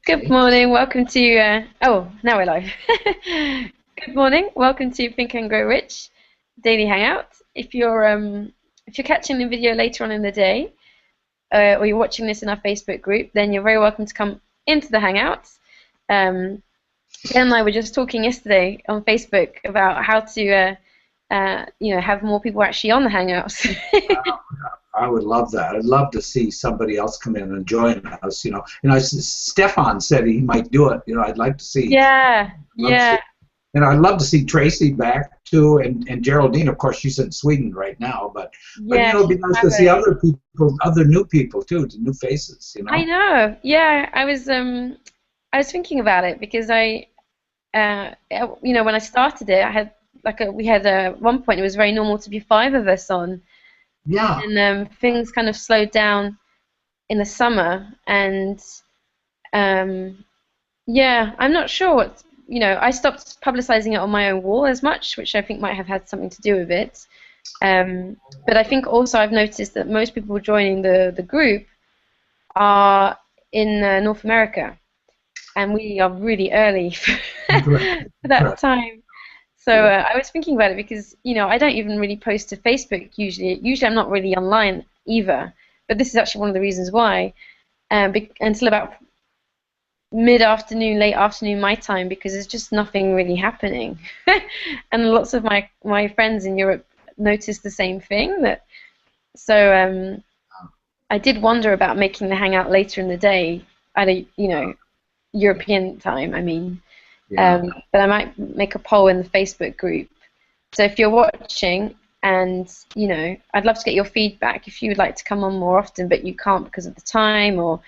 Good Okay. morning. Welcome to. Oh, now we're live. Good morning. Welcome to Think and Grow Rich Daily Hangout. If you're catching the video later on in the day, or you're watching this in our Facebook group, then you're very welcome to come into the Hangout. Ben and I were just talking yesterday on Facebook about how to, have more people actually on the Hangouts. I would love that. I'd love to see somebody else come in and join us. Stefan said he might do it. I'd like to see. Yeah, Love to see. yeah, And I'd love to see Tracy back too, and Geraldine. Of course, she's in Sweden right now, but yeah. it'd be She's nice to see traveling. other people, other new people too, the new faces. I know. Yeah, I was thinking about it because when I started it, I had we had one point it was very normal to be five of us on, Yeah, and things kind of slowed down in the summer, and um, yeah, I'm not sure what I stopped publicizing it on my own wall as much, which I think might have had something to do with it. Um, but I think also I've noticed that most people joining the group are in North America, and we are really early correct, for that correct. time. So Yeah. I was thinking about it because I don't even really post to Facebook usually. Usually I'm not really online either. But this is actually one of the reasons why. Until about mid-afternoon, late afternoon my time, because there's just nothing really happening. And lots of my friends in Europe noticed the same thing. So I did wonder about making the hangout later in the day at a European time. I mean. Yeah. But I might make a poll in the Facebook group. So if you're watching and, I'd love to get your feedback if you would like to come on more often, but you can't because of the time, or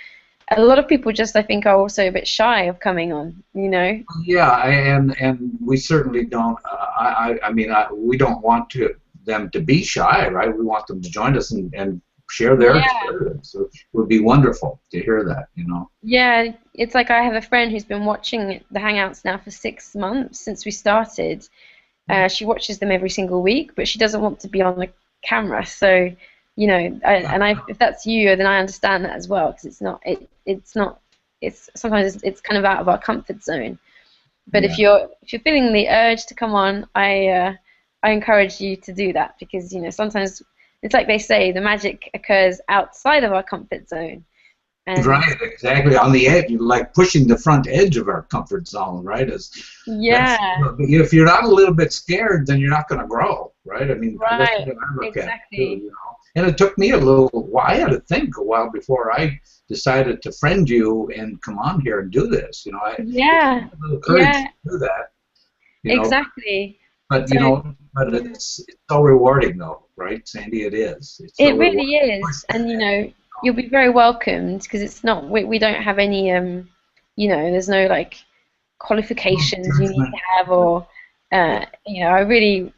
a lot of people just, I think, are also a bit shy of coming on. Yeah, and we certainly don't. We don't want them to be shy, right? We want them to join us and share their Yeah. experience. So it would be wonderful to hear that. Yeah, it's like I have a friend who's been watching the Hangouts now for 6 months since we started. She watches them every single week, but she doesn't want to be on the camera. So, if that's you, then I understand that as well because it's not, it's sometimes it's kind of out of our comfort zone. But Yeah, if you're feeling the urge to come on, I encourage you to do that because sometimes it's like they say the magic occurs outside of our comfort zone, and right, exactly. On the edge, like pushing the front edge of our comfort zone, right? That's yeah, if you're not a little bit scared, then you're not going to grow, right? I mean, that's right, what I look at it too. exactly, And it took me a little while. I had to think a while before I decided to friend you and come on here and do this. It took yeah, me a little courage yeah, to do that. You know, exactly. but So. it's so rewarding though, right, Sandy? It is. It's so It rewarding. really is, and you'll be very welcomed because it's not we don't have any there's no like qualifications you need Judgment. to have or I really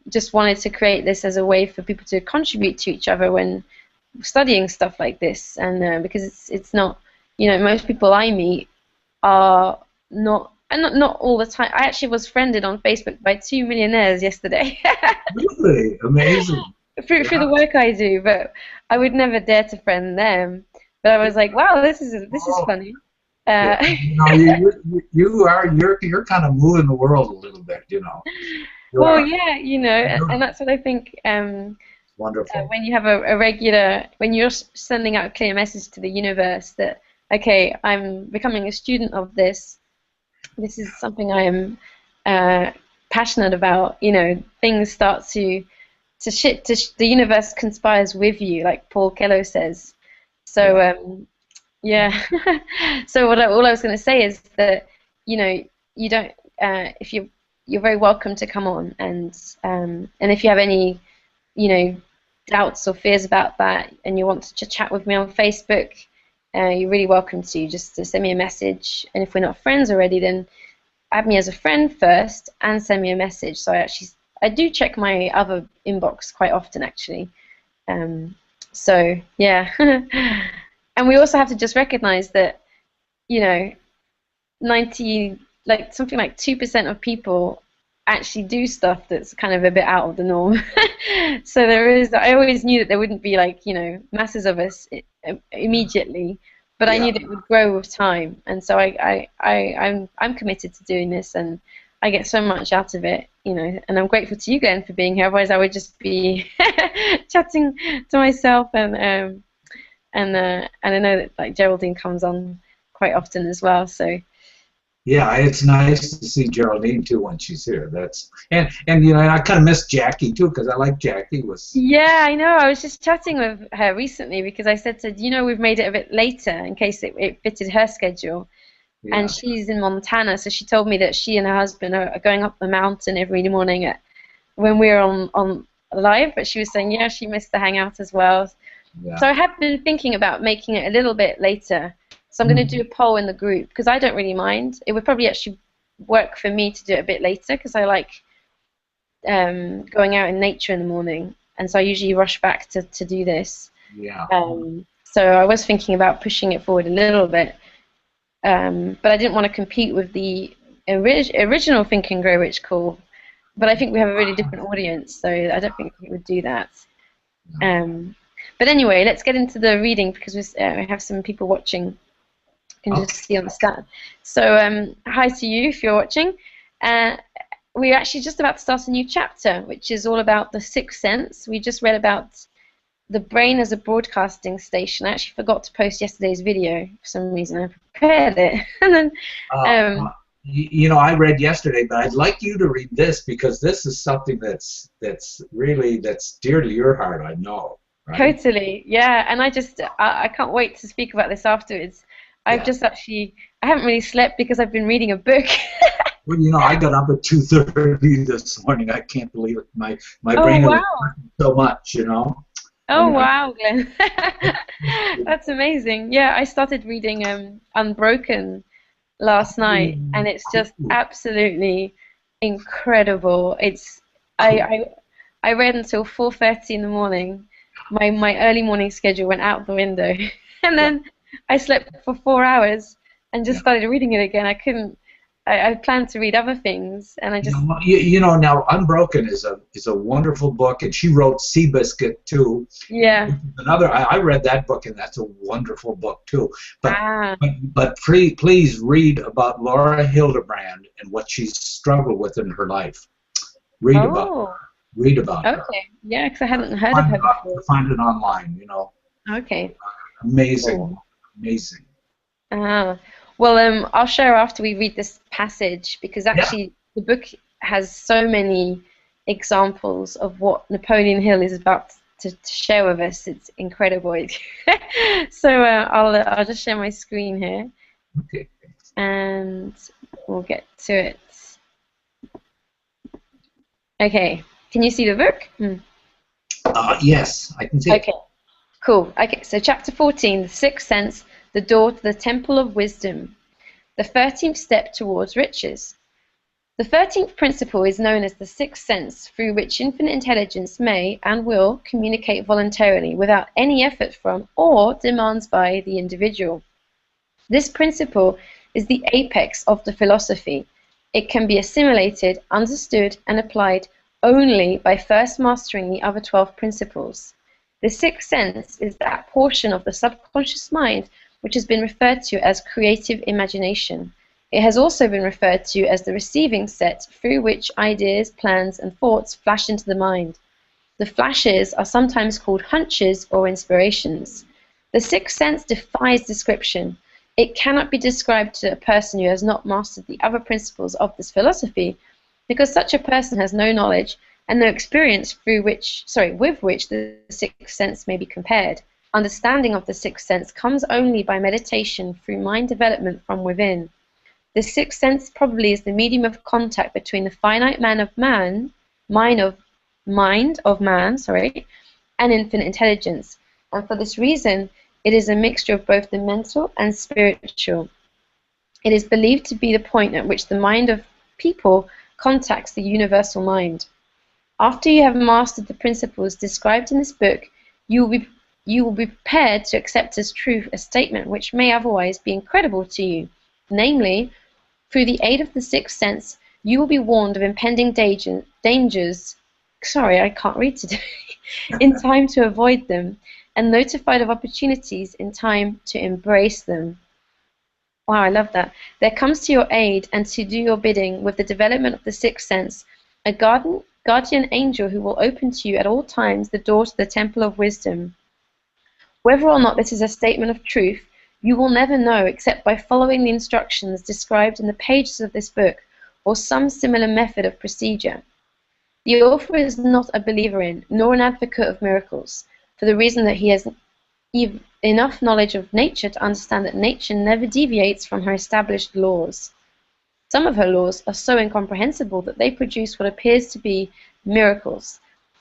just wanted to create this as a way for people to contribute to each other when studying stuff like this, and because it's not most people I meet are not. And not all the time. I actually was friended on Facebook by two millionaires yesterday. Really amazing. through Yeah. the work I do, but I would never dare to friend them. But I was like, wow, this is Oh, funny. yeah. Uh, You're kind of moving the world a little bit. You well, are. yeah, and that's what I think. Wonderful. When you have a regular, when you're sending out a clear message to the universe that, okay, I'm becoming a student of this. This is something I am passionate about. Things start the universe conspires with you, like Paul Kello says. So Yeah. yeah. So all I was going to say is that you don't if you're very welcome to come on, and if you have any doubts or fears about that, and you want to chat with me on Facebook, you're really welcome to send me a message. And if we're not friends already, then add me as a friend first and send me a message. So I do check my other inbox quite often actually. Um, so yeah, and we also have to just recognize that you know 90 like something like 2% of people actually do stuff that's kind of a bit out of the norm. I always knew that there wouldn't be like masses of us immediately, but I Yeah. knew that it would grow with time, and so I'm committed to doing this, and I get so much out of it, you know, and I'm grateful to you, Glenn, for being here. Otherwise, I would just be chatting to myself, and I know that like Geraldine comes on quite often as well, so. Yeah, it's nice to see Geraldine too when she's here. That's and you know, and I kind of miss Jackie too because I like Jackie was. Yeah, I know. I was just chatting with her recently because I said to, you know, we've made it a bit later in case it fitted her schedule. And Yeah. she's in Montana, so she told me that she and her husband are going up the mountain every morning when we're on live. But she was saying, yeah, she missed the hangout as well. Yeah. So I have been thinking about making it a little bit later. So I'm going to do a poll in the group because I don't really mind. It would probably actually work for me to do it a bit later because I like going out in nature in the morning, and so I usually rush back to do this. Yeah. So I was thinking about pushing it forward a little bit, but I didn't want to compete with the original Think and Grow Rich call. But I think we have a really different audience, so I don't think it would do that. Um, but anyway, let's get into the reading because we have some people watching. You can just see on the stat. So hi to you if you're watching. We're actually just about to start a new chapter, which is all about the sixth sense. We just read about the brain as a broadcasting station. I actually forgot to post yesterday's video for some reason. I prepared it, and then you know, I read yesterday, but I'd like you to read this because this is something that's dear to your heart. I know, right? totally, yeah. And I can't wait to speak about this afterwards. I've just actually I haven't really slept because I've been reading a book. Well, you know, I got up at 2:30 this morning. I can't believe it. My Oh brain was wow! working so much, you know. Oh wow, Glenn. That's amazing. Yeah, I started reading Unbroken last night, and it's just absolutely incredible. It's I read until 4:30 in the morning. My early morning schedule went out the window, and Yeah. then I slept for 4 hours and just started reading it again. I couldn't. I planned to read other things, and I just You know, now Unbroken is a wonderful book, and she wrote Seabiscuit too. yeah. Another, I read that book, and that's a wonderful book too. But Ah. please read about Laura Hildebrand and what she's struggled with in her life. Read about Oh. read about her. Okay. Yeah, because I hadn't heard of her before. Find it online. You know, Okay. amazing, Cool. amazing. Ah, well, I'll share after we read this passage because Yeah. actually the book has so many examples of what Napoleon Hill is about to share with us. It's incredible. So I'll just share my screen here Okay. and we'll get to it. Okay, can you see the book? Yes, I can see it. Okay, cool. Okay, so chapter 14, the sixth sense, the door to the temple of wisdom. The 13th step towards riches. The 13th principle is known as the sixth sense, through which infinite intelligence may and will communicate voluntarily without any effort from or demands by the individual. This principle is the apex of the philosophy. It can be assimilated, understood, and applied only by first mastering the other 12 principles. The sixth sense is that portion of the subconscious mind which has been referred to as creative imagination. It has also been referred to as the receiving set through which ideas, plans, and thoughts flash into the mind. The flashes are sometimes called hunches or inspirations. The sixth sense defies description. It cannot be described to a person who has not mastered the other principles of this philosophy, because such a person has no knowledge and no experience with which the sixth sense may be compared. Understanding of the sixth sense comes only by meditation through mind development from within. The sixth sense probably is the medium of contact between the finite mind of man, and infinite intelligence. And for this reason, it is a mixture of both the mental and spiritual. It is believed to be the point at which the mind of people contacts the universal mind. After you have mastered the principles described in this book, you will be prepared to accept as truth a statement which may otherwise be incredible to you. Namely, through the aid of the sixth sense, you will be warned of impending dangers. Sorry, I can't read today. In time to avoid them. and notified of opportunities in time to embrace them. Wow, I love that. There comes to your aid and to do your bidding with the development of the sixth sense, a guardian angel who will open to you at all times the door to the temple of wisdom. Whether or not this is a statement of truth, you will never know except by following the instructions described in the pages of this book or some similar method of procedure. The author is not a believer in, nor an advocate of miracles, for the reason that he has enough knowledge of nature to understand that nature never deviates from her established laws. Some of her laws are so incomprehensible that they produce what appears to be miracles.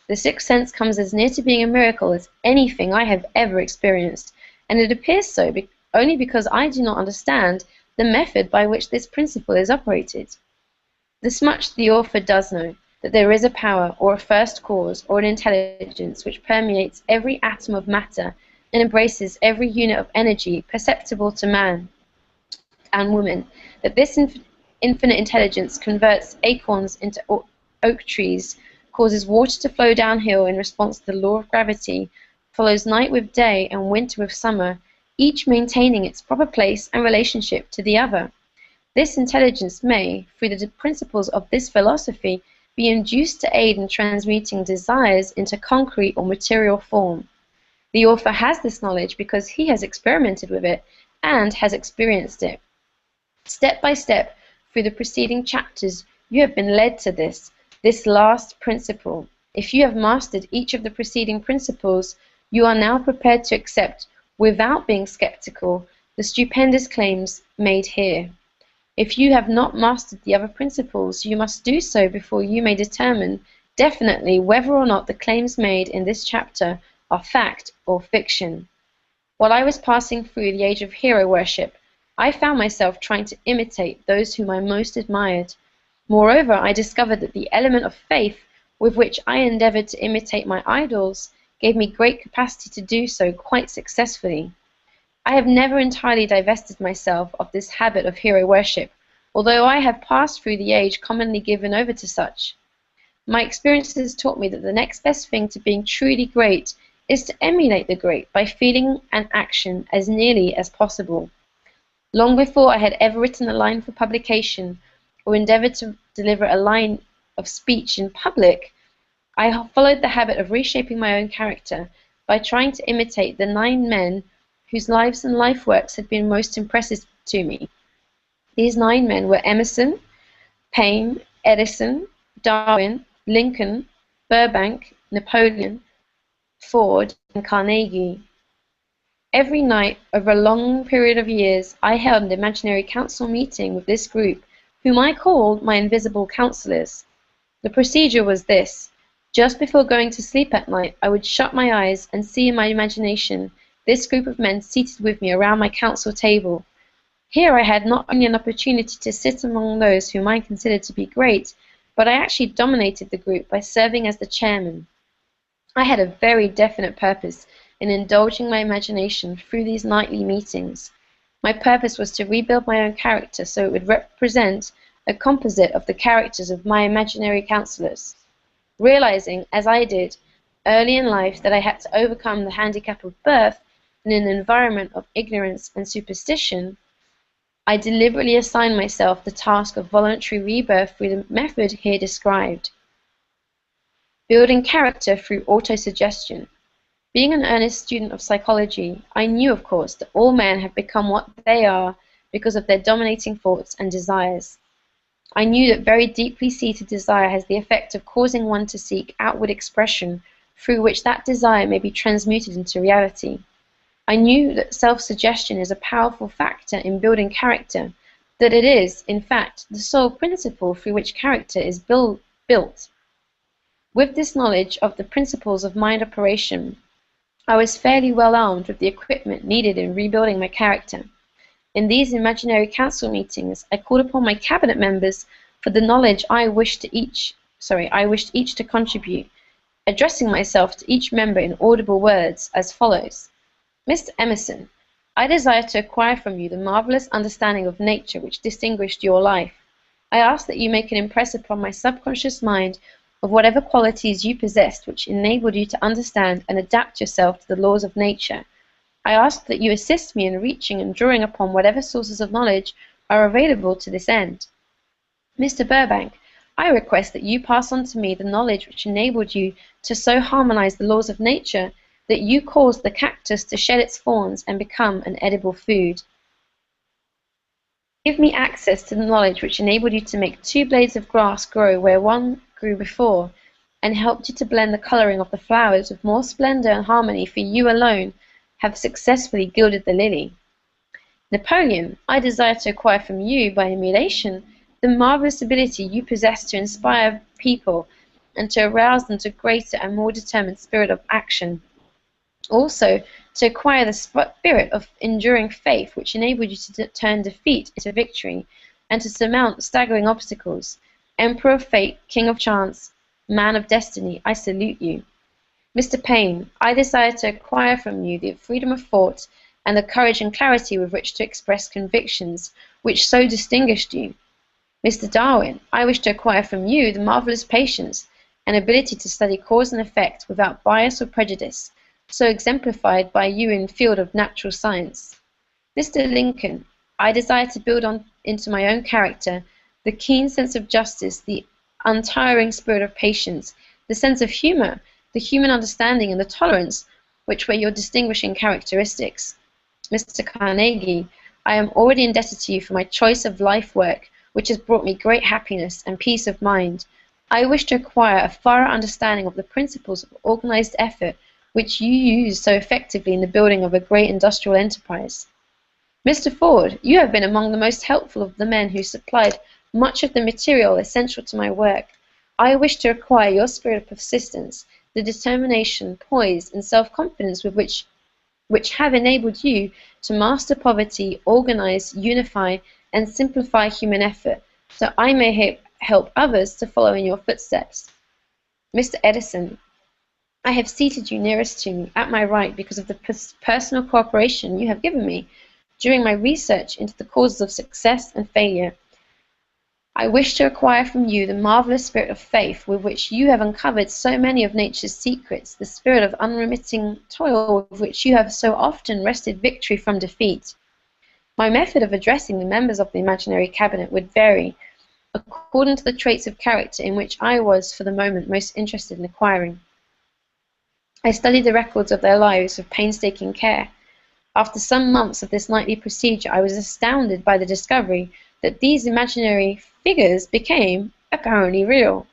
The sixth sense comes as near to being a miracle as anything I have ever experienced, and it appears so only because I do not understand the method by which this principle is operated. This much the author does know, that there is a power, or a first cause, or an intelligence which permeates every atom of matter and embraces every unit of energy perceptible to man and woman, that this infinite intelligence converts acorns into oak trees, causes water to flow downhill in response to the law of gravity, follows night with day and winter with summer, each maintaining its proper place and relationship to the other. This intelligence may, through the principles of this philosophy, be induced to aid in transmuting desires into concrete or material form. The author has this knowledge because he has experimented with it and has experienced it. Step by step, through the preceding chapters, you have been led to this last principle. If you have mastered each of the preceding principles, you are now prepared to accept, without being skeptical, the stupendous claims made here. If you have not mastered the other principles, you must do so before you may determine definitely whether or not the claims made in this chapter are fact or fiction. While I was passing through the age of hero worship, I found myself trying to imitate those whom I most admired. Moreover, I discovered that the element of faith with which I endeavored to imitate my idols gave me great capacity to do so quite successfully. I have never entirely divested myself of this habit of hero worship, although I have passed through the age commonly given over to such. My experiences taught me that the next best thing to being truly great is to emulate the great by feeling and action as nearly as possible. Long before I had ever written a line for publication or endeavored to deliver a line of speech in public, I followed the habit of reshaping my own character by trying to imitate the 9 men whose lives and life works had been most impressive to me. These 9 men were Emerson, Paine, Edison, Darwin, Lincoln, Burbank, Napoleon, Ford, and Carnegie. Every night, over a long period of years, I held an imaginary council meeting with this group, whom I called my invisible counselors. The procedure was this. Just before going to sleep at night, I would shut my eyes and see in my imagination this group of men seated with me around my council table. Here I had not only an opportunity to sit among those whom I considered to be great, but I actually dominated the group by serving as the chairman. I had a very definite purpose in indulging my imagination through these nightly meetings. My purpose was to rebuild my own character so it would represent a composite of the characters of my imaginary counselors. Realizing, as I did, early in life that I had to overcome the handicap of birth in an environment of ignorance and superstition, I deliberately assigned myself the task of voluntary rebirth through the method here described. Building character through autosuggestion. Being an earnest student of psychology, I knew, of course, that all men have become what they are because of their dominating thoughts and desires. I knew that very deeply seated desire has the effect of causing one to seek outward expression through which that desire may be transmuted into reality. I knew that self-suggestion is a powerful factor in building character, that it is, in fact, the sole principle through which character is built. With this knowledge of the principles of mind operation, I was fairly well armed with the equipment needed in rebuilding my character. In these imaginary council meetings, I called upon my cabinet members for the knowledge I wished each to contribute, addressing myself to each member in audible words as follows. Mr. Emerson, I desire to acquire from you the marvelous understanding of nature which distinguished your life. I ask that you make an impress upon my subconscious mind of whatever qualities you possessed which enabled you to understand and adapt yourself to the laws of nature. I ask that you assist me in reaching and drawing upon whatever sources of knowledge are available to this end. Mr. Burbank, I request that you pass on to me the knowledge which enabled you to so harmonize the laws of nature that you caused the cactus to shed its thorns and become an edible food. Give me access to the knowledge which enabled you to make 2 blades of grass grow where one grew before, and helped you to blend the coloring of the flowers with more splendor and harmony, for you alone have successfully gilded the lily. Napoleon, I desire to acquire from you, by emulation, the marvelous ability you possess to inspire people and to arouse them to greater and more determined spirit of action. Also, to acquire the spirit of enduring faith which enabled you to turn defeat into victory and to surmount staggering obstacles. Emperor of fate, king of chance, man of destiny, I salute you. Mr. Paine, I desire to acquire from you the freedom of thought and the courage and clarity with which to express convictions which so distinguished you. Mr. Darwin, I wish to acquire from you the marvelous patience and ability to study cause and effect without bias or prejudice, so exemplified by you in the field of natural science. Mr. Lincoln, I desire to build on into my own character the keen sense of justice, the untiring spirit of patience, the sense of humor, the human understanding, and the tolerance which were your distinguishing characteristics. Mr. Carnegie, I am already indebted to you for my choice of life work, which has brought me great happiness and peace of mind. I wish to acquire a thorough understanding of the principles of organized effort which you use so effectively in the building of a great industrial enterprise. Mr. Ford, you have been among the most helpful of the men who supplied much of the material essential to my work. I wish to acquire your spirit of persistence, the determination, poise, and self-confidence with which have enabled you to master poverty, organize, unify, and simplify human effort, so I may help others to follow in your footsteps. Mr. Edison, I have seated you nearest to me, at my right, because of the personal cooperation you have given me during my research into the causes of success and failure. I wish to acquire from you the marvelous spirit of faith with which you have uncovered so many of nature's secrets, the spirit of unremitting toil with which you have so often wrested victory from defeat. My method of addressing the members of the imaginary cabinet would vary according to the traits of character in which I was for the moment most interested in acquiring. I studied the records of their lives with painstaking care. After some months of this nightly procedure, I was astounded by the discovery that these imaginary figures became apparently real.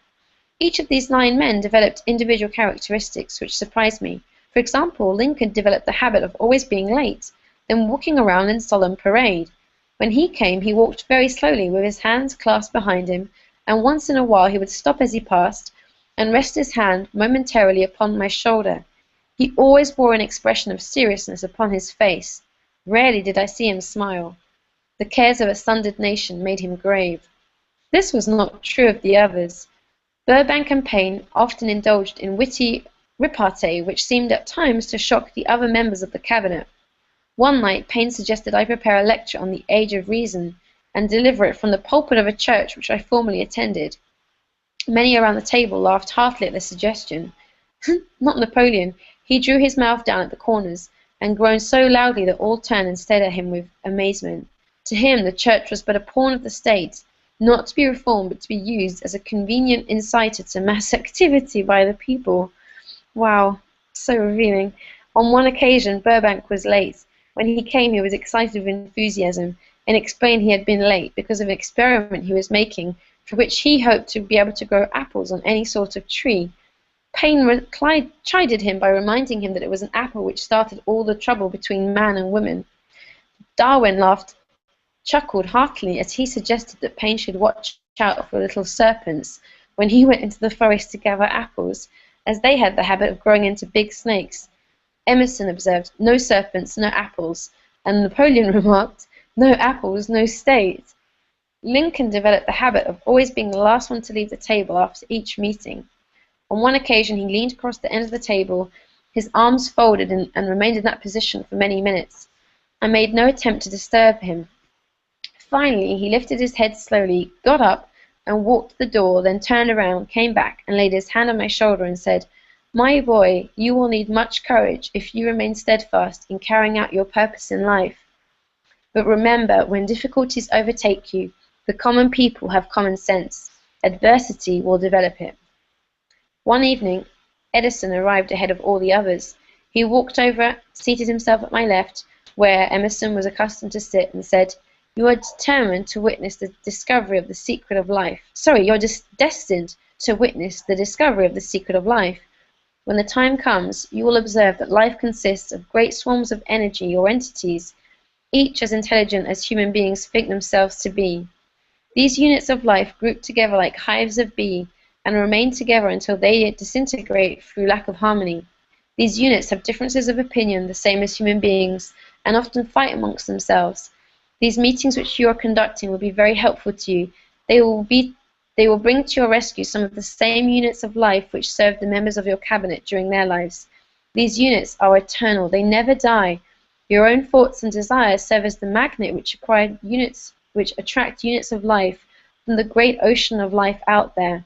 Each of these 9 men developed individual characteristics which surprised me. For example, Lincoln developed the habit of always being late, then walking around in solemn parade. When he came, he walked very slowly with his hands clasped behind him, and once in a while he would stop as he passed and rest his hand momentarily upon my shoulder. He always wore an expression of seriousness upon his face. Rarely did I see him smile. The cares of a sundered nation made him grave. This was not true of the others. Burbank and Paine often indulged in witty repartee which seemed at times to shock the other members of the cabinet. One night Paine suggested I prepare a lecture on the Age of Reason and deliver it from the pulpit of a church which I formerly attended. Many around the table laughed heartily at the suggestion. Not Napoleon. He drew his mouth down at the corners and groaned so loudly that all turned and stared at him with amazement. To him the church was but a pawn of the state, not to be reformed but to be used as a convenient inciter to mass activity by the people. Wow, so revealing. On one occasion Burbank was late. When he came he was excited with enthusiasm and explained he had been late because of an experiment he was making for which he hoped to be able to grow apples on any sort of tree. Paine chided him by reminding him that it was an apple which started all the trouble between man and woman. Darwin chuckled heartily as he suggested that Paine should watch out for little serpents when he went into the forest to gather apples, as they had the habit of growing into big snakes. Emerson observed, "No serpents, no apples," and Napoleon remarked, "No apples, no state." Lincoln developed the habit of always being the last one to leave the table after each meeting. On one occasion he leaned across the end of the table, his arms folded, and remained in that position for many minutes. I made no attempt to disturb him. Finally he lifted his head slowly, got up, and walked to the door, then turned around, came back, and laid his hand on my shoulder and said, "My boy, you will need much courage if you remain steadfast in carrying out your purpose in life. But remember, when difficulties overtake you, the common people have common sense. Adversity will develop it." One evening, Edison arrived ahead of all the others. He walked over, seated himself at my left, where Emerson was accustomed to sit, and said, "You are determined to witness the discovery of the secret of life. Sorry, you're destined to witness the discovery of the secret of life. When the time comes, you will observe that life consists of great swarms of energy or entities, each as intelligent as human beings think themselves to be. These units of life group together like hives of bees and remain together until they disintegrate through lack of harmony. These units have differences of opinion, the same as human beings, and often fight amongst themselves. These meetings which you are conducting will be very helpful to you. They will bring to your rescue some of the same units of life which served the members of your cabinet during their lives. These units are eternal. They never die. Your own thoughts and desires serve as the magnet which attract units of life from the great ocean of life out there.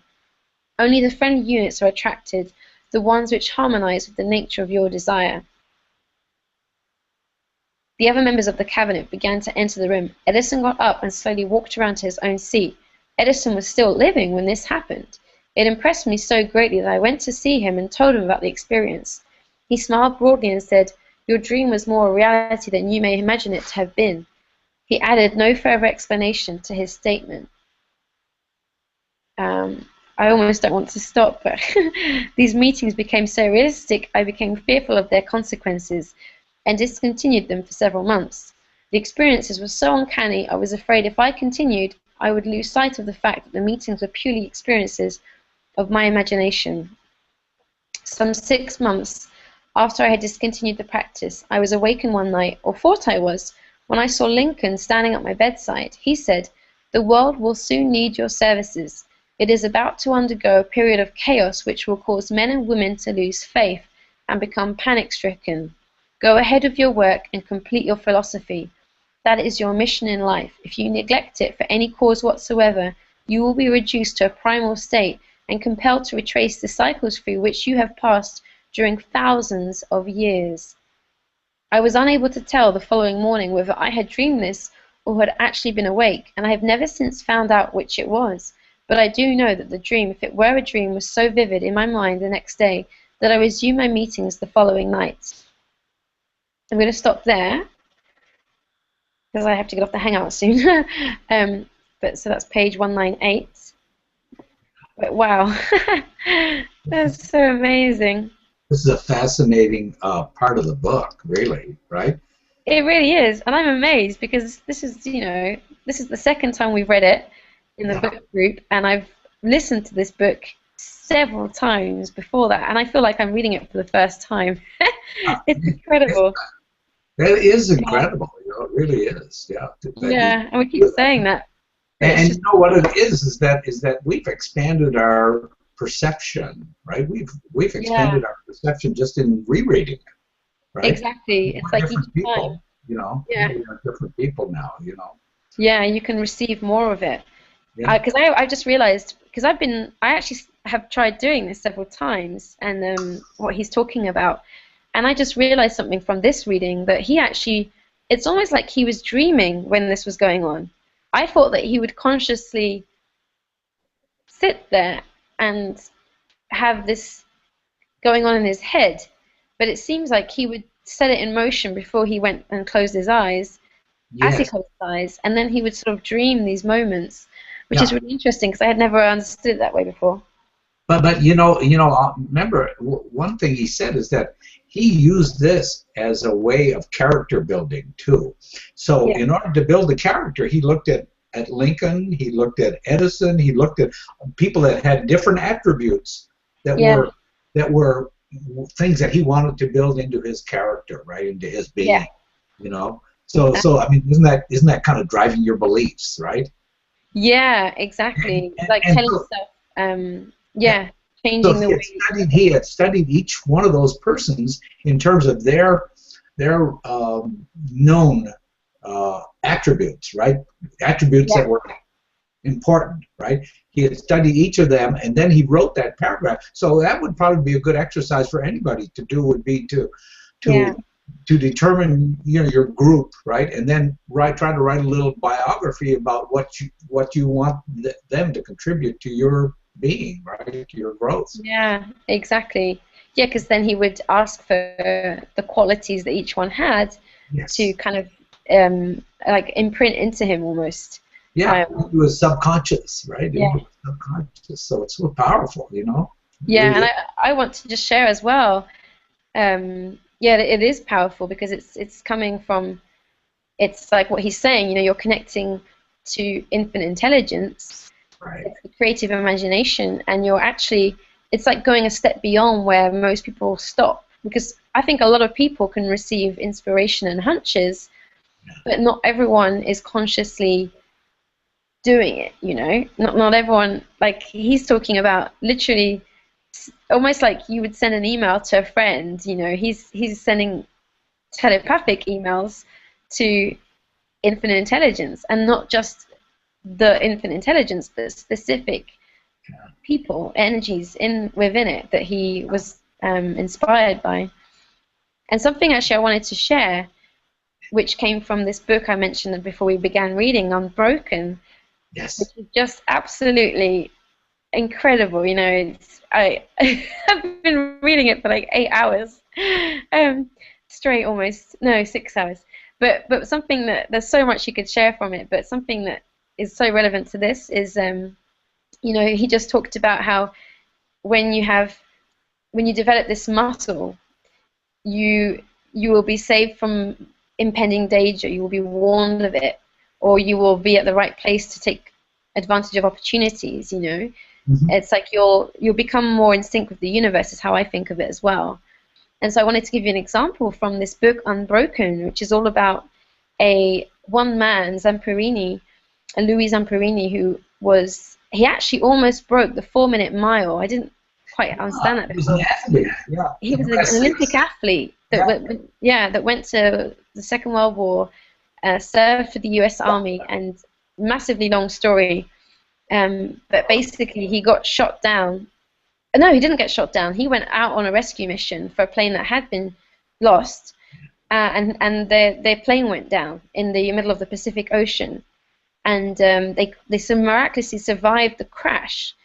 Only the friendly units are attracted, the ones which harmonize with the nature of your desire." The other members of the cabinet began to enter the room. Edison got up and slowly walked around to his own seat. Edison was still living when this happened. It impressed me so greatly that I went to see him and told him about the experience. He smiled broadly and said, "Your dream was more a reality than you may imagine it to have been." He added no further explanation to his statement. I almost don't want to stop, but these meetings became so realistic I became fearful of their consequences and discontinued them for several months. The experiences were so uncanny I was afraid if I continued I would lose sight of the fact that the meetings were purely experiences of my imagination. Some 6 months after I had discontinued the practice, I was awakened one night, or thought I was, when I saw Lincoln standing at my bedside. He said, "The world will soon need your services. It is about to undergo a period of chaos which will cause men and women to lose faith and become panic-stricken. Go ahead of your work and complete your philosophy. That is your mission in life. If you neglect it for any cause whatsoever, you will be reduced to a primal state and compelled to retrace the cycles through which you have passed during thousands of years." I was unable to tell the following morning whether I had dreamed this or had actually been awake, and I have never since found out which it was. But I do know that the dream, if it were a dream, was so vivid in my mind the next day that I resumed my meetings the following night. I'm going to stop there because I have to get off the Hangout soon. So that's page 198. But wow, that's so amazing. This is a fascinating part of the book, really, right? It really is, and I'm amazed because this is the second time we've read it in the book group, and I've listened to this book several times before that, and I feel like I'm reading it for the first time. It's incredible. It is incredible. It really is. Yeah. Yeah, and we keep saying that. And you know what it is that we've expanded our perception, right? We've expanded our perception just in rereading it, right? Exactly. It's like different each people, time. We are different people now, Yeah, you can receive more of it. Yeah. Because I just realized, because I actually have tried doing this several times, and what he's talking about, and I just realized something from this reading, that it's almost like he was dreaming when this was going on. I thought that he would consciously sit there and have this going on in his head, but it seems like he would set it in motion before he went and closed his eyes, as he closed his eyes, and then he would sort of dream these moments, which is really interesting because I had never understood it that way before. But remember one thing he said is that he used this as a way of character building too. So in order to build the character, he looked at Lincoln, he looked at Edison, he looked at people that had different attributes that were things that he wanted to build into his character, right, into his being. So I mean, isn't that kind of driving your beliefs, right? Yeah, exactly. Like telling yourself, changing so the way. He had studied each one of those persons in terms of their known attributes, right? Attributes that were important, right? He had studied each of them, and then he wrote that paragraph. So that would probably be a good exercise for anybody to do. Would be Yeah. to to determine, your group, right, and then try to write a little biography about what you want them to contribute to your being, right, to your growth. Yeah, exactly. Yeah, because then he would ask for the qualities that each one had to Yes. kind of like imprint into him almost. Yeah, Um, it was subconscious, right? It yeah. was subconscious, so it's so powerful. It Yeah, really and is. I want to just share as well. Yeah, it is powerful because it's coming from, it's like what he's saying, you're connecting to infinite intelligence, Right. it's the creative imagination, and you're actually, it's like going a step beyond where most people stop. Because I think a lot of people can receive inspiration and hunches, but not everyone is consciously doing it. Not everyone, like he's talking about literally almost like you would send an email to a friend, he's sending telepathic emails to infinite intelligence, and not just the infinite intelligence, but specific people, energies within it that he was inspired by. And something actually I wanted to share, which came from this book I mentioned before we began reading, Unbroken, which Yes. is just absolutely incredible. I I've been reading it for like 8 hours, straight, almost, no, 6 hours. But something that there's so much you could share from it. But something that is so relevant to this is he just talked about how when you have when you develop this muscle, you you will be saved from impending danger. You will be warned of it, or you will be at the right place to take advantage of opportunities. Hmm. It's like you'll become more in sync with the universe, is how I think of it as well. And so I wanted to give you an example from this book Unbroken, which is all about a one man, Zamperini, Louis Zamperini, he actually almost broke the 4 minute mile. I didn't quite understand that He was an before. athlete. Yeah. He was an U.S. Olympic athlete that Yeah. went to the Second World War, served for the U.S. Army, and massively long story. But basically, he got shot down. No, he didn't get shot down. He went out on a rescue mission for a plane that had been lost, and their plane went down in the middle of the Pacific Ocean, and they miraculously survived the crash.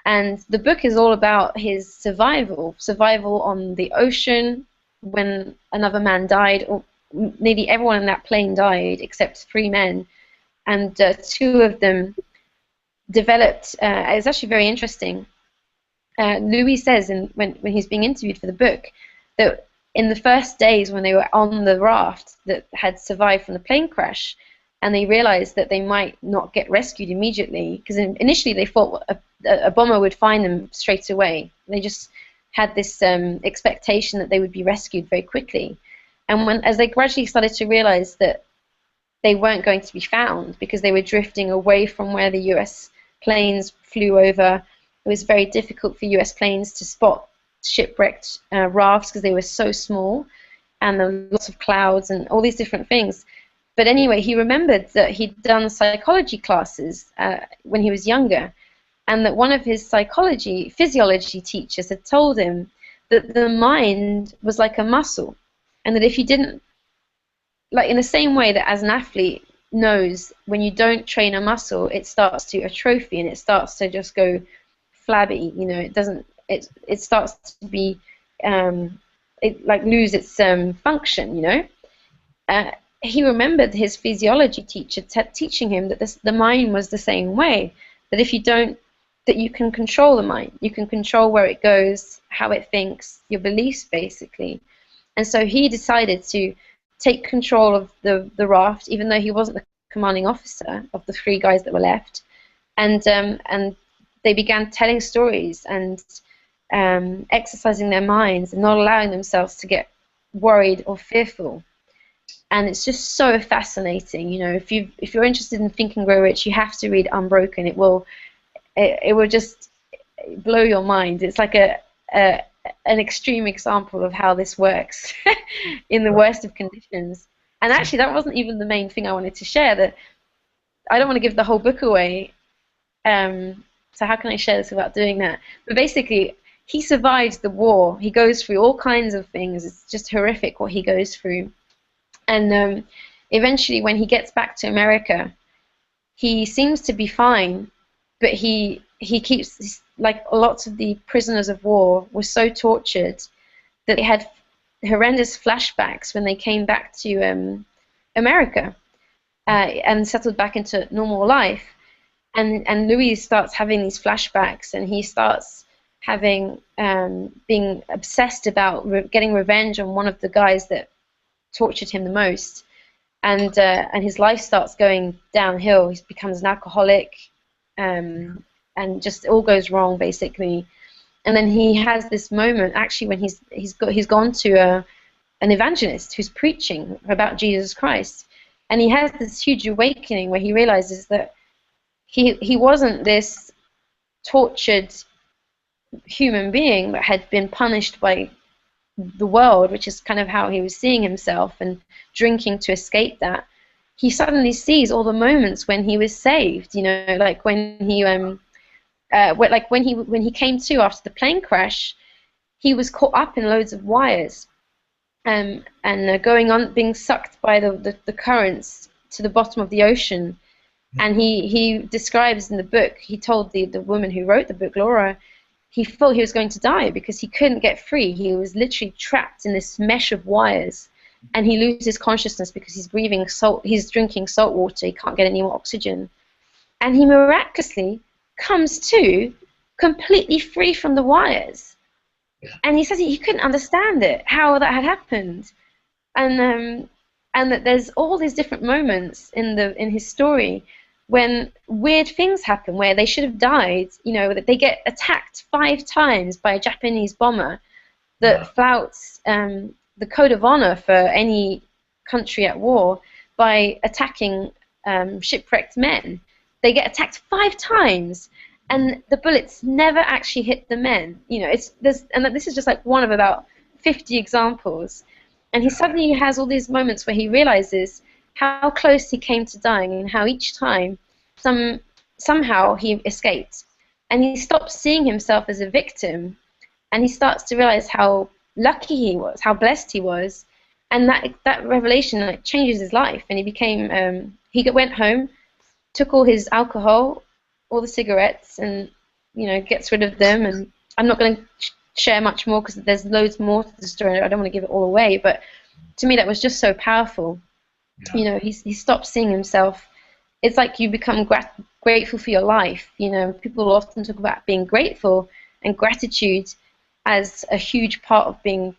And the book is all about his survival on the ocean when another man died, or nearly everyone in that plane died except 3 men, and two of them developed. It's actually very interesting. Louis says, when he's being interviewed for the book, that in the first days when they were on the raft that had survived from the plane crash, and they realized that they might not get rescued immediately, because initially they thought a bomber would find them straight away. They just had this expectation that they would be rescued very quickly. And as they gradually started to realize that they weren't going to be found because they were drifting away from where the US planes flew over, it was very difficult for US planes to spot shipwrecked rafts because they were so small, and there were lots of clouds and all these different things. But anyway, he remembered that he'd done psychology classes when he was younger, and that one of his physiology teachers had told him that the mind was like a muscle, and that if you didn't, like, in the same way that as an athlete knows when you don't train a muscle, it starts to atrophy and it starts to just go flabby. It doesn't. It starts to be it like lose its function. He remembered his physiology teacher teaching him that the mind was the same way. That if you don't, that you can control the mind. You can control where it goes, how it thinks, your beliefs, basically. And so he decided to take control of the raft, even though he wasn't the commanding officer of the 3 guys that were left. And they began telling stories and exercising their minds and not allowing themselves to get worried or fearful. And it's just so fascinating. If you're interested in Think and Grow Rich, you have to read Unbroken. It will just blow your mind. It's like an extreme example of how this works in the worst of conditions. And actually, that wasn't even the main thing I wanted to share. That I don't want to give the whole book away, So how can I share this without doing that? But basically, he survives the war. He goes through all kinds of things. It's just horrific what he goes through. And eventually, when he gets back to America, he seems to be fine, but he keeps, like lots of the prisoners of war were so tortured that they had horrendous flashbacks when they came back to America and settled back into normal life. And Louis starts having these flashbacks, and he starts having being obsessed about getting revenge on one of the guys that tortured him the most, and his life starts going downhill. He becomes an alcoholic, and just all goes wrong basically. And then he has this moment actually when he's gone to an evangelist who's preaching about Jesus Christ, and he has this huge awakening where he realizes that he wasn't this tortured human being that had been punished by the world, which is kind of how he was seeing himself, and drinking to escape that. He suddenly sees all the moments when he was saved, you know, like when he when he came to after the plane crash, he was caught up in loads of wires, and going on, being sucked by the currents to the bottom of the ocean. And he describes in the book, he told the woman who wrote the book, Laura, he thought he was going to die because he couldn't get free. He was literally trapped in this mesh of wires, and he loses consciousness because he's breathing salt, he's drinking salt water, he can't get any more oxygen. And he miraculously comes to completely free from the wires. Yeah. And he says he couldn't understand it, how that had happened. And that there's all these different moments in his story when weird things happen, where they should have died, you know, that they get attacked 5 times by a Japanese bomber that flouts the code of honor for any country at war by attacking shipwrecked men. They get attacked 5 times, and the bullets never actually hit the men. You know, and this is just like one of about 50 examples. And he suddenly has all these moments where he realizes how close he came to dying, and how each time somehow he escaped. And he stops seeing himself as a victim, and he starts to realize how lucky he was, how blessed he was. And that revelation like changes his life. And he became he went home, took all his alcohol, all the cigarettes, and gets rid of them. And I'm not going to share much more because there's loads more to the story. I don't want to give it all away, but to me that was just so powerful. Yeah. He stopped seeing himself. It's like you become grateful for your life. People often talk about being grateful and gratitude as a huge part of being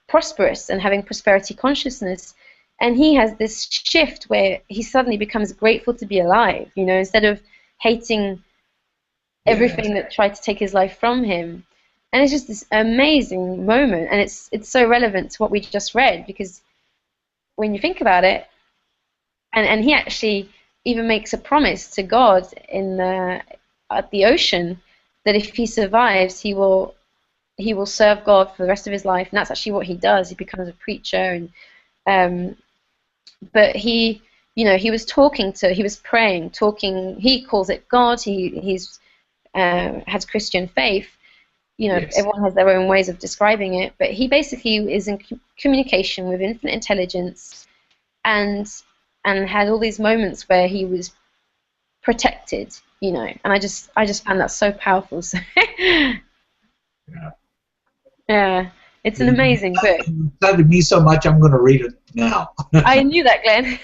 prosperous and having prosperity consciousness. And he has this shift where he suddenly becomes grateful to be alive, instead of hating everything that tried to take his life from him. And it's just this amazing moment, and it's so relevant to what we just read, because when you think about it, and he actually even makes a promise to God at the ocean that if he survives, he will serve God for the rest of his life, and that's actually what he does. He becomes a preacher, and but he was praying, talking. He calls it God. He's has Christian faith. Yes. Everyone has their own ways of describing it, but he basically is in communication with infinite intelligence, and had all these moments where he was protected, and I just found that so powerful. So yeah, it's an amazing book. It excited me so much, I'm going to read it now. I knew that, Glenn.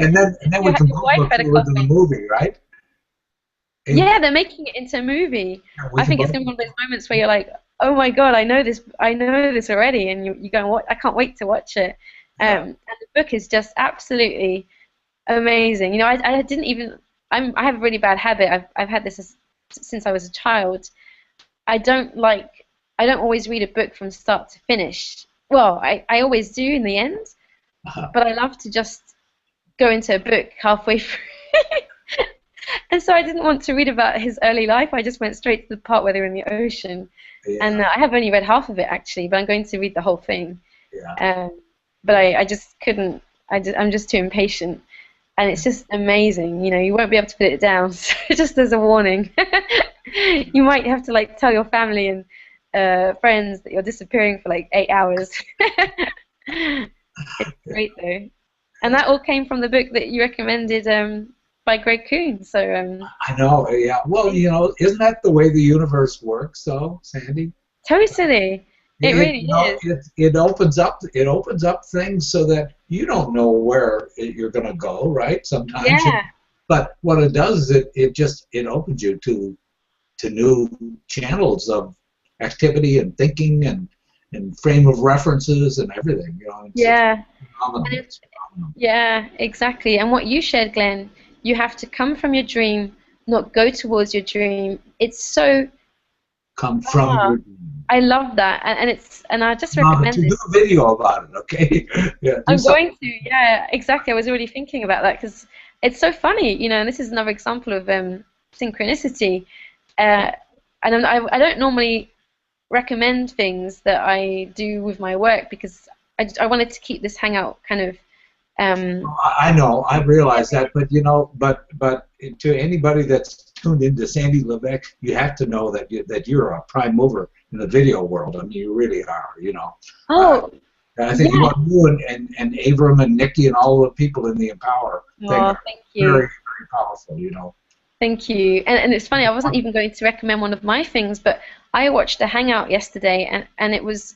and then we can go to the movie, right? Yeah, they're making it into a movie. I think it's going to be one of those moments where you're like, oh my God, I know this already, and you're going, I can't wait to watch it. And the book is just absolutely amazing. I didn't even, I have a really bad habit. I've had this since I was a child. I don't always read a book from start to finish. Well, I always do in the end, but I love to just go into a book halfway through. And so I didn't want to read about his early life. I just went straight to the part where they were in the ocean. Yeah. And I have only read half of it, actually, but I'm going to read the whole thing. Yeah. But I just couldn't. I'm just too impatient. and it's just amazing. You know, you won't be able to put it down. So just as a warning, you might have to like tell your family and friends that you're disappearing for like 8 hours. It's great though, and that all came from the book that you recommended by Greg Kuhn. So I know, yeah. Well, isn't that the way the universe works, though, Sandy? totally, it It, really you know, is. it opens up things so that you don't know where you're going to go, right? Sometimes, Yeah, but what it does is it opens you to new channels of activity and thinking and frame of references and everything. It's yeah, and phenomenal. it's It's phenomenal. yeah, exactly. And what you shared, Glenn, you have to come from your dream, not go towards your dream. It's so, Come from ah, your I love that. And I just to recommend do this. a video about it, okay? Yeah, do I'm something. going to, yeah, exactly. I was already thinking about that because it's so funny, and this is another example of synchronicity. Uh, and I don't normally recommend things that I do with my work because I wanted to keep this hangout kind of um, I know, I realize that, but but to anybody that's tuned into Sandy Levesque, you have to know that you're a prime mover in the video world. I mean, you really are. Uh, oh, I think yeah. you and Abram and Nikki and all the people in the Empower thing Oh, are thank very, you. very powerful. Thank you. And it's funny, I wasn't even going to recommend one of my things, but I watched a Hangout yesterday and it was,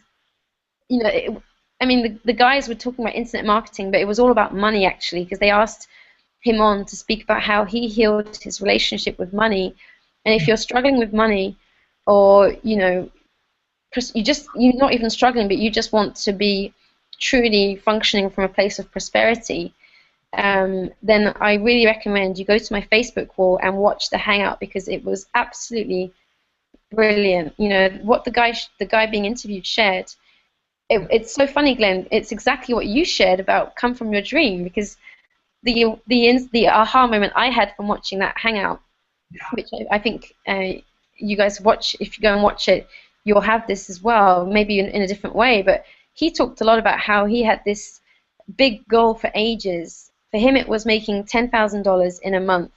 I mean, the guys were talking about internet marketing, but it was all about money actually, because they asked him on to speak about how he healed his relationship with money. And if you're struggling with money, or, you're not even struggling, but you just want to be truly functioning from a place of prosperity, then I really recommend you go to my Facebook wall and watch the Hangout because it was absolutely brilliant. What the guy being interviewed shared. It's so funny, Glenn. It's exactly what you shared about come from your dream because the aha moment I had from watching that Hangout, Yeah. which I think you guys watch. If you go and watch it, you'll have this as well, maybe in a different way. But he talked a lot about how he had this big goal for ages. For him, it was making $10,000 in a month,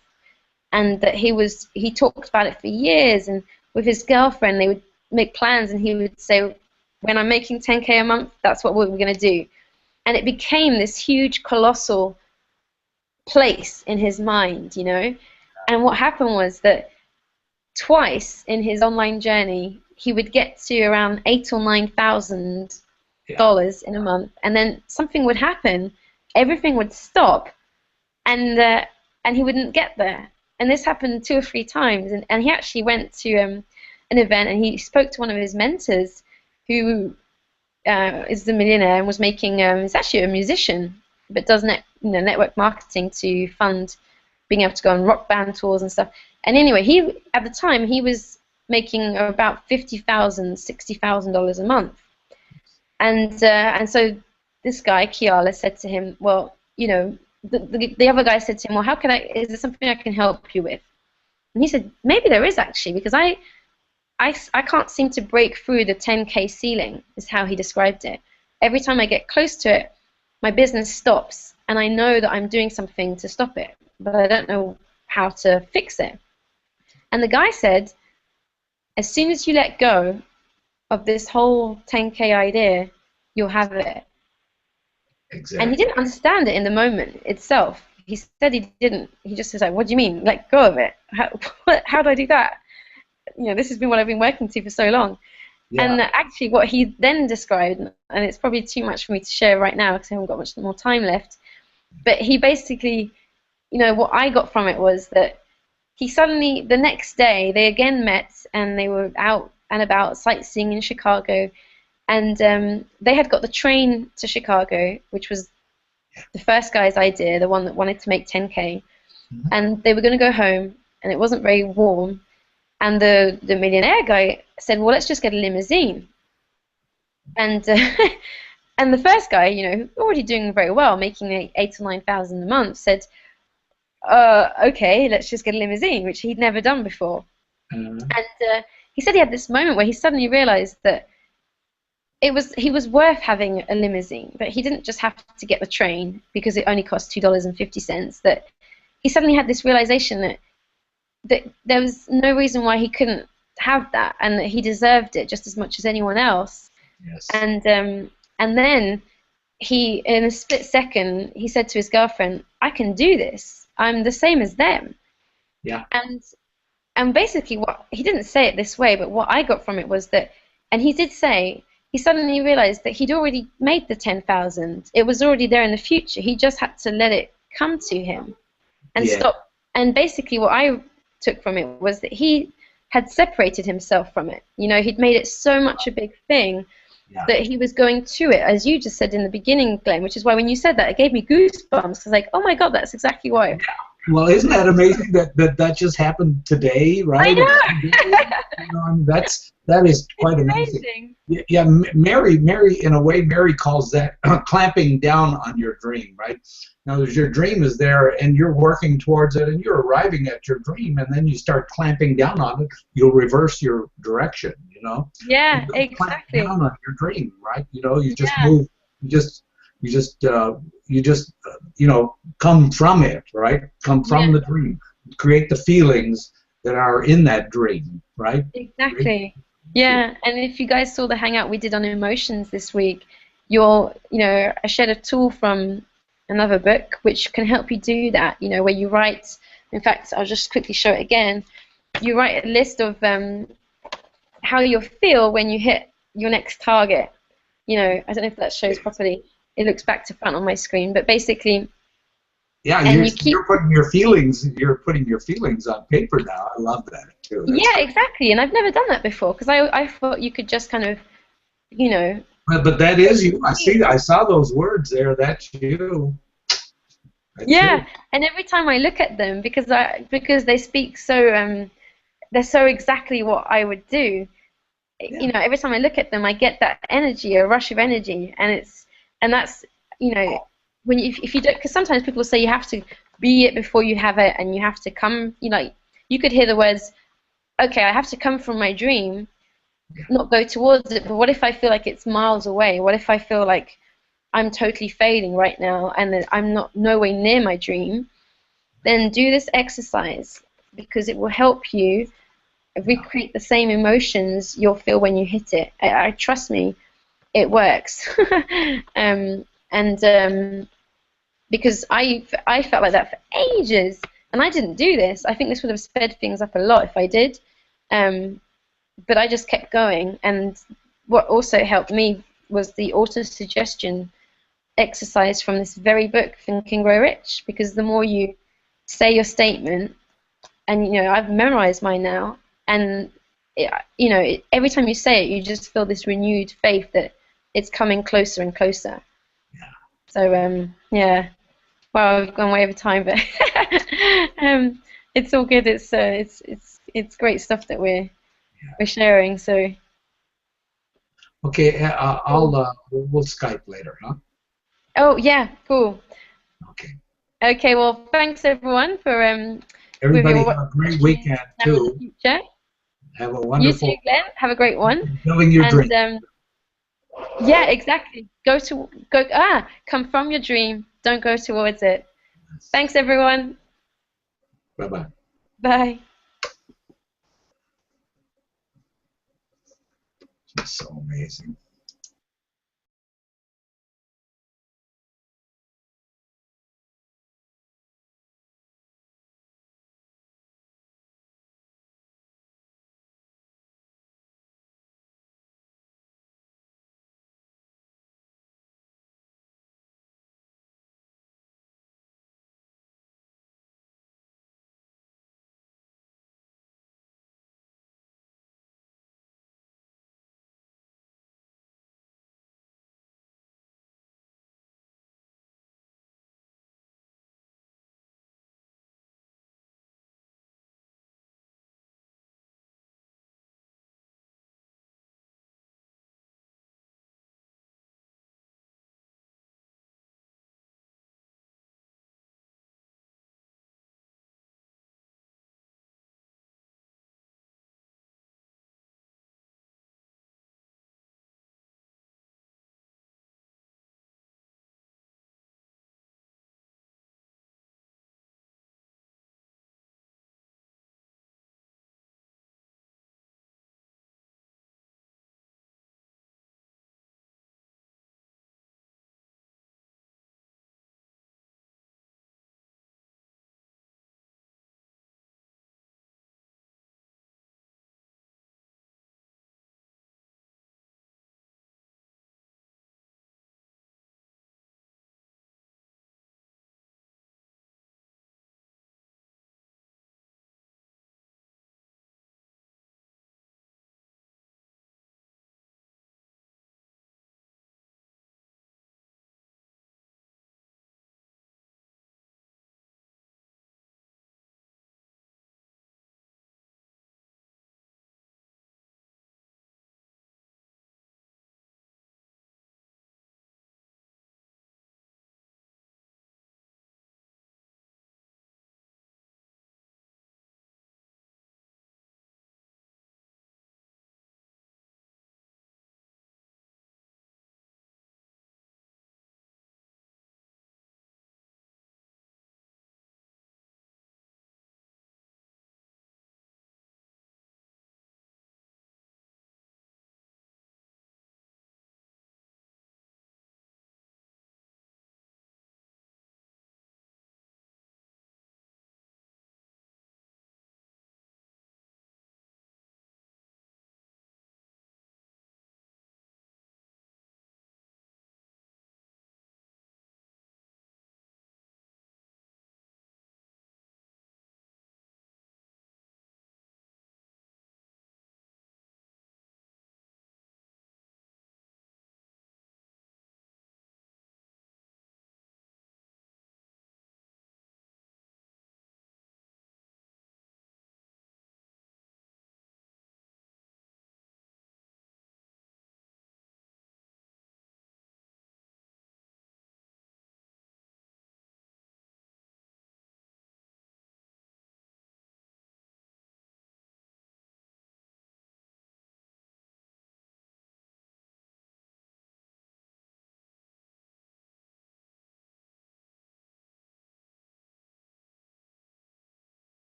and that he talked about it for years. And with his girlfriend, they would make plans, and he would say, "When I'm making 10K a month, that's what we're going to do." And it became this huge, colossal place in his mind. And what happened was that twice in his online journey, he would get to around 8 or 9 thousand Yeah. dollars in a month, and then something would happen, everything would stop, and he wouldn't get there. And this happened 2 or 3 times, and he actually went to an event, and he spoke to one of his mentors, who is the millionaire and was making. He's actually a musician, but does network marketing to fund being able to go on rock band tours and stuff. And anyway, he at the time he was making about $50,000, $60,000 a month, and so this guy Kiala said to him, well, the other guy said to him, well, how can I? Is there something I can help you with? And he said, maybe there is actually, because I can't seem to break through the 10K ceiling, is how he described it. Every time I get close to it, my business stops, and I know that I'm doing something to stop it, but I don't know how to fix it. And the guy said, as soon as you let go of this whole 10K idea, you'll have it. And he Exactly. didn't understand it in the moment itself. He said he didn't. He just was like, what do you mean? Let go of it. How do I do that? This has been what I've been working to for so long. Yeah. And actually, what he then described, and it's probably too much for me to share right now because I haven't got much more time left, but he basically, what I got from it was that he suddenly, the next day, they again met and they were out and about sightseeing in Chicago. And they had got the train to Chicago, which was the first guy's idea, the one that wanted to make 10K. Mhm. And they were going to go home, and it wasn't very warm. And the millionaire guy said, well, let's just get a limousine. And and the first guy, already doing very well, making 8 or 9 thousand a month, said, okay, let's just get a limousine, which he'd never done before. Uh, And he said he had this moment where he suddenly realized that he was worth having a limousine, but he didn't just have to get the train because it only cost $2.50. That he suddenly had this realization that there was no reason why he couldn't have that, and that he deserved it just as much as anyone else. Yes. And then he, in a split second, he said to his girlfriend, "I can do this. I'm the same as them." Yeah. And basically, what he didn't say it this way, but what I got from it was that, and he did say, he suddenly realized that he'd already made the 10,000. It was already there in the future. He just had to let it come to him and Yeah. stop. And basically, what I took from it was that he had separated himself from it. You know, he'd made it so much a big thing Yeah. that he was going to it, as you just said in the beginning, Glenn, which is why when you said that, it gave me goosebumps. I was like, oh my God, that's exactly why. Well, isn't that amazing that just happened today, right? I know. You know, I mean, that is quite Amazing. Yeah, Mary, in a way, Mary calls that clamping down on your dream, right? Now, your dream is there, and you're working towards it, and you're arriving at your dream, and then you start clamping down on it. You'll reverse your direction, you know. Yeah, You don't clamp exactly. down on your dream, right? You know, you just Yeah. move. You just you know, come from it, right? Come from the dream. Create the feelings that are in that dream, right? Exactly. Yeah, and if you guys saw the hangout we did on emotions this week, you know, I shared a tool from another book which can help you do that, you know, where you write, in fact, I'll just quickly show it again. You write a list of how you'll feel when you hit your next target. You know, I don't know if that shows properly. It looks back to front on my screen, but basically, yeah, and you keep. you're putting your feelings. You're putting your feelings on paper now. I love that too. Yeah, exactly. And I've never done that before because I thought you could just kind of, you know. But that is you. I saw those words there. That's you. That's Yeah, you. and every time I look at them, because they speak so they're so exactly what I would do. Yeah. You know, every time I look at them, I get that energy, a rush of energy, and that's, you know, when you, if you don't, because sometimes people say you have to be it before you have it, and you have to come. You know, you could hear the words, "Okay, I have to come from my dream, not go towards it." But what if I feel like it's miles away? What if I feel like I'm totally failing right now and that I'm not nowhere near my dream? Then do this exercise because it will help you recreate the same emotions you'll feel when you hit it. I trust me, it works. And because I felt like that for ages, and I didn't do this. I think this would have sped things up a lot if I did. But I just kept going, and what also helped me was the auto-suggestion exercise from this very book, Think and Grow Rich, because the more you say your statement, and you know, I've memorized mine now, and you know, every time you say it, you just feel this renewed faith that it's coming closer and closer. Yeah. So yeah, well, I've gone way over time, but it's all good. It's great stuff that we're sharing. So Okay. We'll Skype later, huh? oh yeah, cool. Okay. Okay, well, thanks everyone for with Everybody your have a great watching weekend now in the too. future. Have a You too, wonderful Glenn. Have a great one. fulfilling your And dream. yeah, exactly. Come from your dream. Don't go towards it. Thanks, everyone. Bye bye. Bye. It's so amazing.